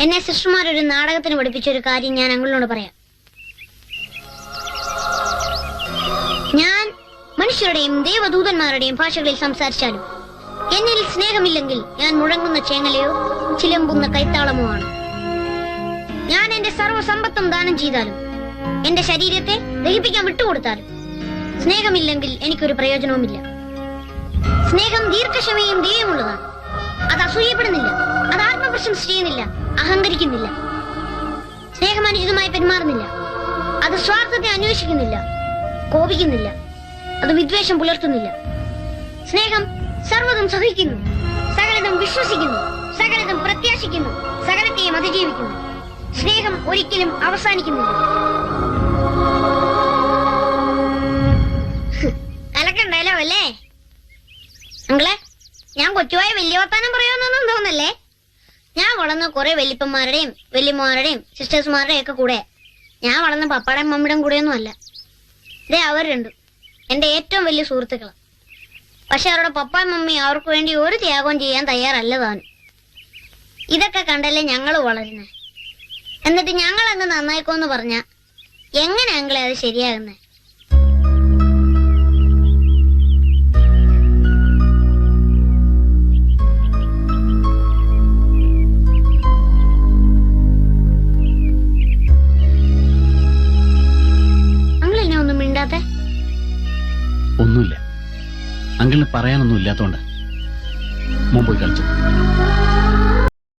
എന്നെ സിസ്റ്റർമാരൊരു നാടകത്തിന് പഠിപ്പിച്ച ഒരു കാര്യം ഞാൻ അങ്കിളിനോട് പറയാം. ഞാൻ മനുഷ്യരുടെയും ദേവദൂതന്മാരുടെയും ഭാഷകളിൽ സംസാരിച്ചാലും എന്നിൽ സ്നേഹമില്ലെങ്കിൽ ഞാൻ മുഴങ്ങുന്ന ചേങ്ങലയോ ചിലമ്പുന്ന കൈത്താളമോ ആണ്. ഞാൻ എന്റെ സർവ്വസമ്പത്തും ദാനം ചെയ്താലും എന്റെ ശരീരത്തെ ദഹിപ്പിക്കാൻ വിട്ടുകൊടുത്താലും സ്നേഹമില്ലെങ്കിൽ എനിക്കൊരു പ്രയോജനവുമില്ല. സ്നേഹം ദീർഘക്ഷമയും ദയയുമുള്ളതാണ്. അത് അസൂയപ്പെടുന്നില്ല, അത് ആത്മപ്രശംസ ചെയ്യുന്നില്ല, അഹങ്കരിക്കുന്നില്ല. സ്നേഹം അനുചിതമായി പെരുമാറുന്നില്ല, അത് സ്വാർത്ഥത്തെ അന്വേഷിക്കുന്നില്ല, കോപിക്കുന്നില്ല, അത് വിദ്വേഷം പുലർത്തുന്നില്ല. സ്നേഹം സർവ്വതും സഹിക്കുന്നു, സകലതും വിശ്വസിക്കുന്നു, സകലതും പ്രത്യാശിക്കുന്നു, സകലത്തെയും അതിജീവിക്കുന്നു. സ്നേഹം ഒരിക്കലും അവസാനിക്കുന്നില്ല. കലക്കണ്ടല്ലോ അല്ലേ അങ്ങളെ? ഞാൻ കൊച്ചുവായ വലിയ വർത്താനം പറയുമെന്നൊന്നും തോന്നല്ലേ. ഞാൻ വളർന്ന കുറെ വല്യപ്പന്മാരുടെയും വല്യമ്മമാരുടെയും സിസ്റ്റേഴ്സുമാരുടെയും ഒക്കെ കൂടെ. ഞാൻ വളർന്ന പപ്പാടേയും മമ്മിയുടെയും കൂടെയൊന്നും അല്ല. ഇതേ അവർ രണ്ടും എന്റെ ഏറ്റവും വലിയ സുഹൃത്തുക്കളാണ്. പക്ഷെ അവരുടെ പപ്പായും മമ്മി അവർക്ക് വേണ്ടി ഒരു ത്യാഗവും ചെയ്യാൻ തയ്യാറല്ല താനും. ഇതൊക്കെ കണ്ടല്ലേ ഞങ്ങൾ വളരുന്നേ. എന്നിട്ട് ഞങ്ങൾ അങ്ങ് നന്നായിക്കോന്ന് പറഞ്ഞ എങ്ങനെ അങ്ങളെ അത് ശരിയാകുന്നേ? അങ്ങളെന്നെ ഒന്നും മിണ്ടാത്തെ? ഒന്നുമില്ല, അങ്കിളിന് പറയാനൊന്നും ഇല്ലാത്തോണ്ട് മുമ്പ് കളിച്ചു.